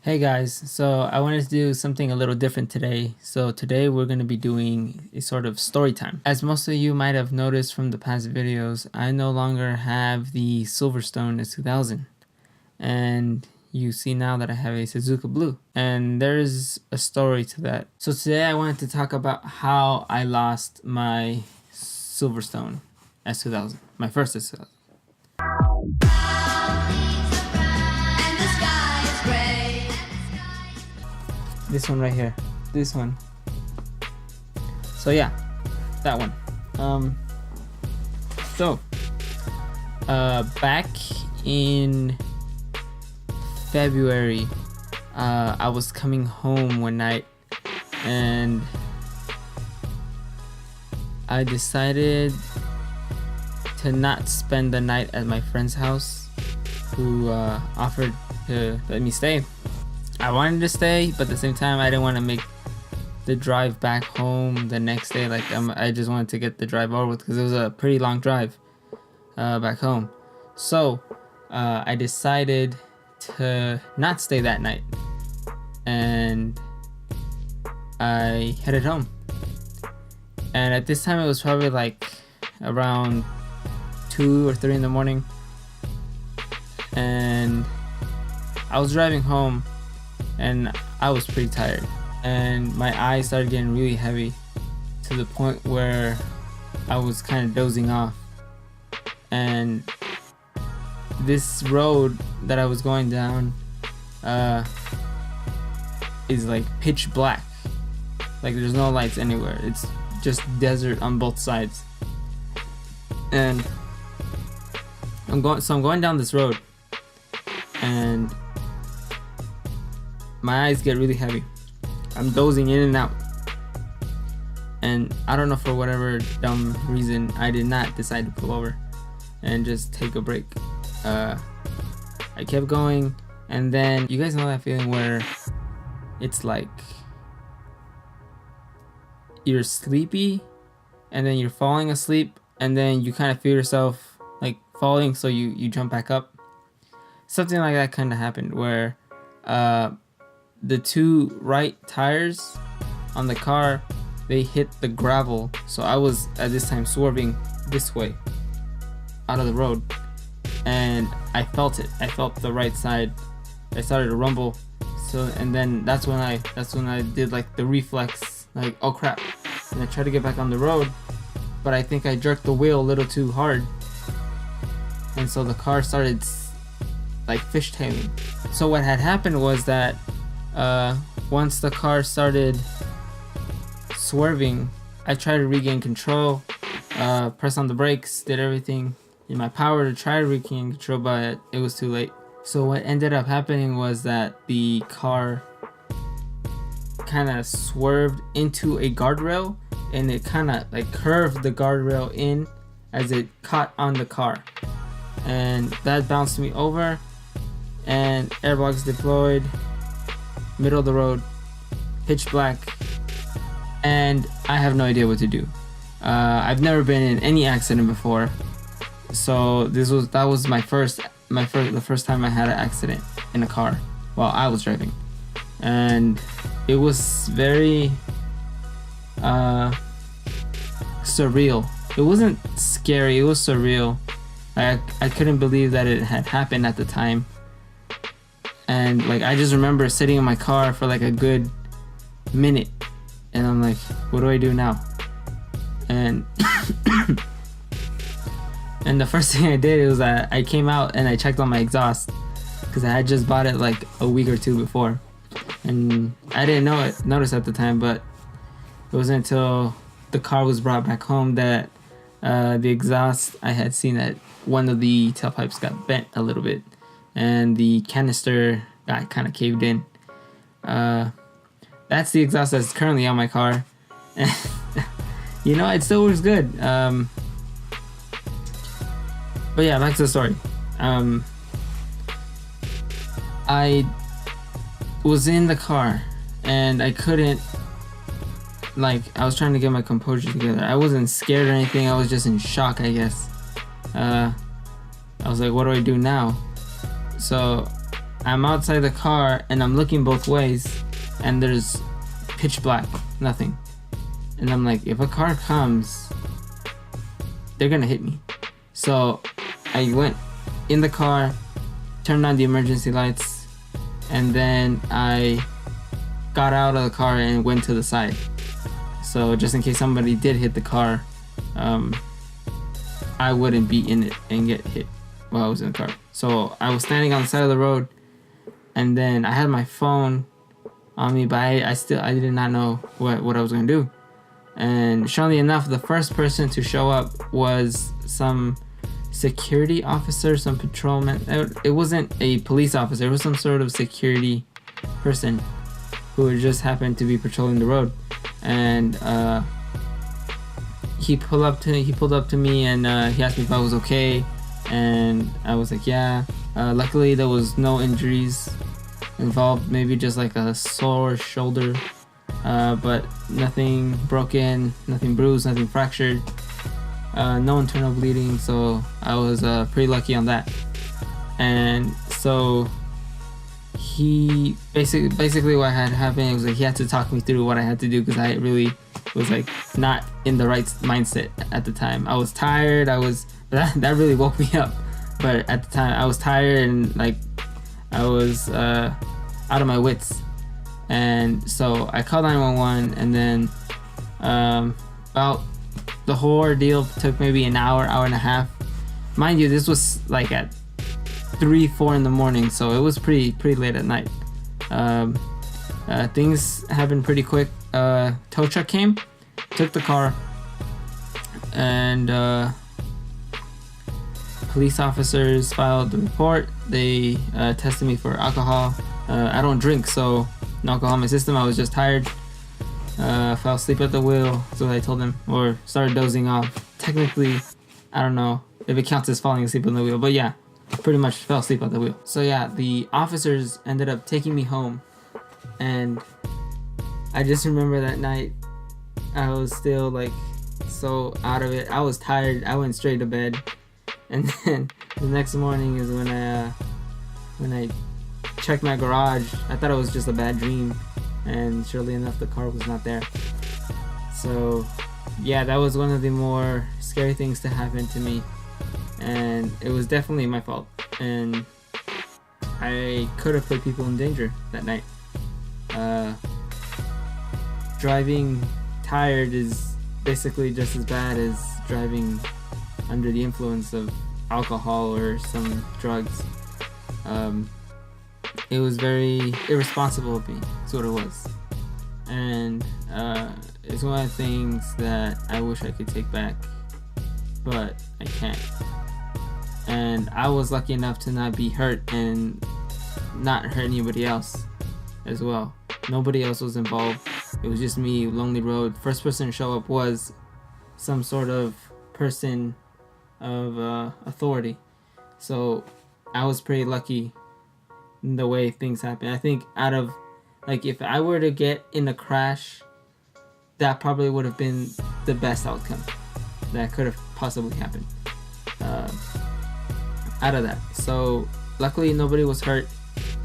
Hey guys, so I wanted to do something a little different today. So today we're going to be doing a sort of story time. As most of you might have noticed from the past videos, I no longer have the Silverstone S2000. And you see now that I have a Suzuka Blue. And there's a story to that. So today I wanted to talk about how I lost my Silverstone S2000, my first S2000. This one right here, this one. So yeah, that one. Back in February, I was coming home one night and I decided to not spend the night at my friend's house, who offered to let me stay. I wanted to stay, but at the same time I didn't want to make the drive back home the next day. Like I just wanted to get the drive over with because it was a pretty long drive back home. So I decided to not stay that night and I headed home. And at this time it was probably like around 2 or 3 in the morning, and I was driving home and I was pretty tired and my eyes started getting really heavy to the point where I was kind of dozing off. And this road that I was going down is like pitch black, like there's no lights anywhere, it's just desert on both sides. And I'm going down this road and my eyes get really heavy. I'm dozing in and out. And I don't know, for whatever dumb reason, I did not decide to pull over and just take a break. I kept going, and then you guys know that feeling where it's like you're sleepy and then you're falling asleep and then you kind of feel yourself like falling, so you jump back up. Something like that kind of happened where the two right tires on the car, they hit the gravel. So I was at this time swerving this way out of the road and I felt it. I felt the right side. I started to rumble. So, and then that's when I did like the reflex, like, oh crap. And I tried to get back on the road, but I think I jerked the wheel a little too hard. And so the car started like fishtailing. So what had happened was that once the car started swerving, I tried to regain control, pressed on the brakes, did everything in my power to try to regain control, but it was too late. So what ended up happening was that the car kind of swerved into a guardrail and it kind of like curved the guardrail in as it caught on the car, and that bounced me over and airbags deployed, middle of the road, pitch black, and I have no idea what to do. I've never been in any accident before, so the first time I had an accident in a car while I was driving, and it was very surreal. It wasn't scary, it was surreal. I couldn't believe that it had happened at the time. And like I just remember sitting in my car for like a good minute and I'm like, what do I do now? And and the first thing I did was that I came out and I checked on my exhaust, because I had just bought it like a week or two before and I didn't notice at the time, but it wasn't until the car was brought back home that the exhaust, I had seen that one of the tailpipes got bent a little bit and the canister got kind of caved in. That's the exhaust that's currently on my car. You know, it still works good. But yeah, back to the story. I was in the car and I couldn't, like, I was trying to get my composure together. I wasn't scared or anything, I was just in shock, I guess. I was like, what do I do now? So I'm outside the car and I'm looking both ways, and there's pitch black, nothing. And I'm like, if a car comes, they're gonna hit me. So I went in the car, turned on the emergency lights, and then I got out of the car and went to the side. So just in case somebody did hit the car, I wouldn't be in it and get hit while I was in the car. So I was standing on the side of the road, and then I had my phone on me, but I did not know what I was gonna do. And surely enough, the first person to show up was some security officer, some patrolman. It wasn't a police officer, it was some sort of security person who just happened to be patrolling the road. And he pulled up to me, and he asked me if I was okay, and I was like, yeah. Luckily there was no injuries involved, maybe just like a sore shoulder, but nothing broken, nothing bruised, nothing fractured, no internal bleeding, so I was pretty lucky on that. And so he basically what had happened was like he had to talk me through what I had to do, because I really was like not in the right mindset at the time. I was tired, that really woke me up, but at the time I was tired and like I was out of my wits. And so I called 911, and then about the whole ordeal took maybe an hour and a half. Mind you, this was like at 3-4 in the morning, so it was pretty late at night. Things happened pretty quick. Tow truck came, took the car, and police officers filed the report. They tested me for alcohol. I don't drink, so no alcohol in my system. I was just tired. Fell asleep at the wheel, so I told them, or started dozing off. Technically, I don't know if it counts as falling asleep on the wheel, but yeah, pretty much fell asleep at the wheel. So yeah, the officers ended up taking me home, and I just remember that night I was still like so out of it. I was tired. I went straight to bed, and then the next morning is when I checked my garage. I thought it was just a bad dream, and surely enough, the car was not there. So yeah, that was one of the more scary things to happen to me, and it was definitely my fault, and I could have put people in danger that night. Driving tired is basically just as bad as driving under the influence of alcohol or some drugs. It was very irresponsible of me, that's what it was. And it's one of the things that I wish I could take back, but I can't. And I was lucky enough to not be hurt and not hurt anybody else as well. Nobody else was involved. It was just me, lonely road. First person to show up was some sort of person of authority. So I was pretty lucky in the way things happened. I think out of, like, if I were to get in a crash, that probably would have been the best outcome that could have possibly happened out of that. So luckily nobody was hurt.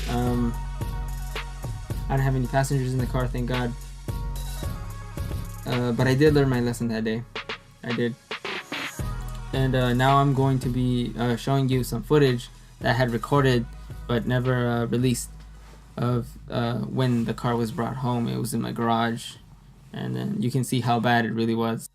I didn't have any passengers in the car, thank God. But I did learn my lesson that day. I did. And now I'm going to be showing you some footage that I had recorded but never released of when the car was brought home. It was in my garage, and then you can see how bad it really was.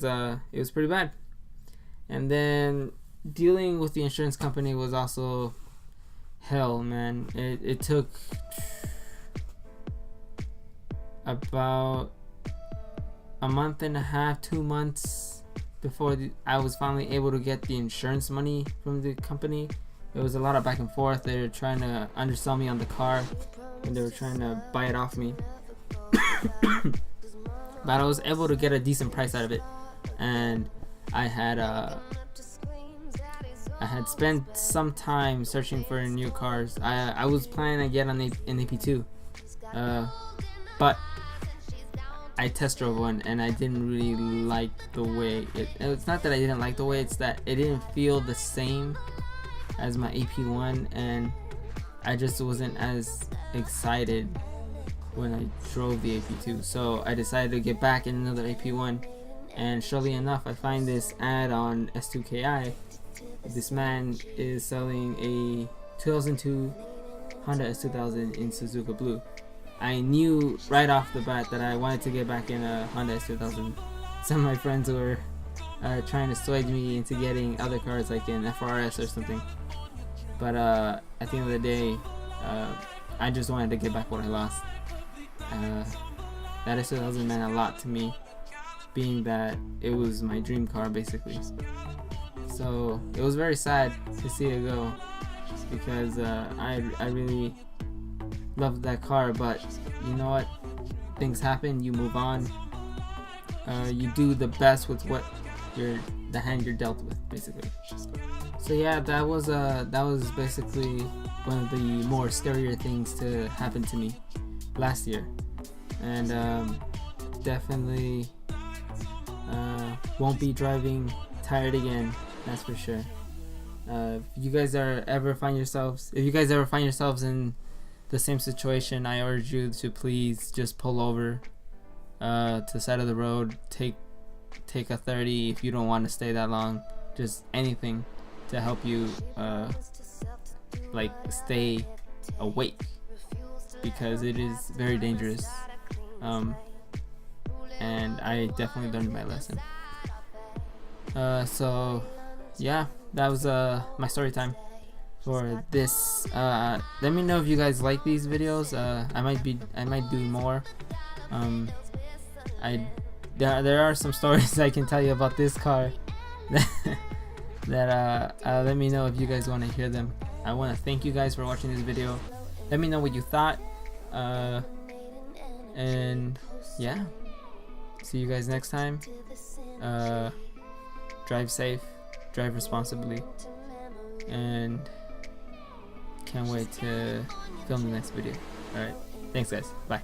was pretty bad. And then dealing with the insurance company was also hell, man. It took about a month and a half, 2 months before I was finally able to get the insurance money from the company. It was a lot of back and forth. They were trying to undersell me on the car, and they were trying to buy it off me. But I was able to get a decent price out of it, and I had spent some time searching for new cars. I was planning to get an AP2, but I test drove one and I didn't really like the way it's not that I didn't like the way, it's that it didn't feel the same as my AP1, and I just wasn't as excited when I drove the AP2. So I decided to get back in another AP1, and surely enough I find this ad on S2KI. This man is selling a 2002 Honda S2000 in Suzuka Blue. I knew right off the bat that I wanted to get back in a Honda S2000. Some of my friends were trying to sway me into getting other cars like an FRS or something. But at the end of the day, I just wanted to get back what I lost. That S2000 meant a lot to me, being that it was my dream car basically. So it was very sad to see it go, because I really loved that car. But you know what? Things happen. You move on. You do the best with what the hand you're dealt with, basically. So yeah, that was basically one of the more scarier things to happen to me last year, and definitely won't be driving tired again. That's for sure. If you guys ever find yourselves in the same situation, I urge you to please just pull over to the side of the road. Take a 30 if you don't want to stay that long. Just anything to help you like stay awake, because it is very dangerous. And I definitely learned my lesson. So yeah, that was my story time for this. Let me know if you guys like these videos. I might do more. There are some stories I can tell you about this car that let me know if you guys want to hear them. I want to thank you guys for watching this video. Let me know what you thought, and yeah, see you guys next time. Drive safe, drive responsibly, and can't wait to film the next video. Alright, thanks guys, bye.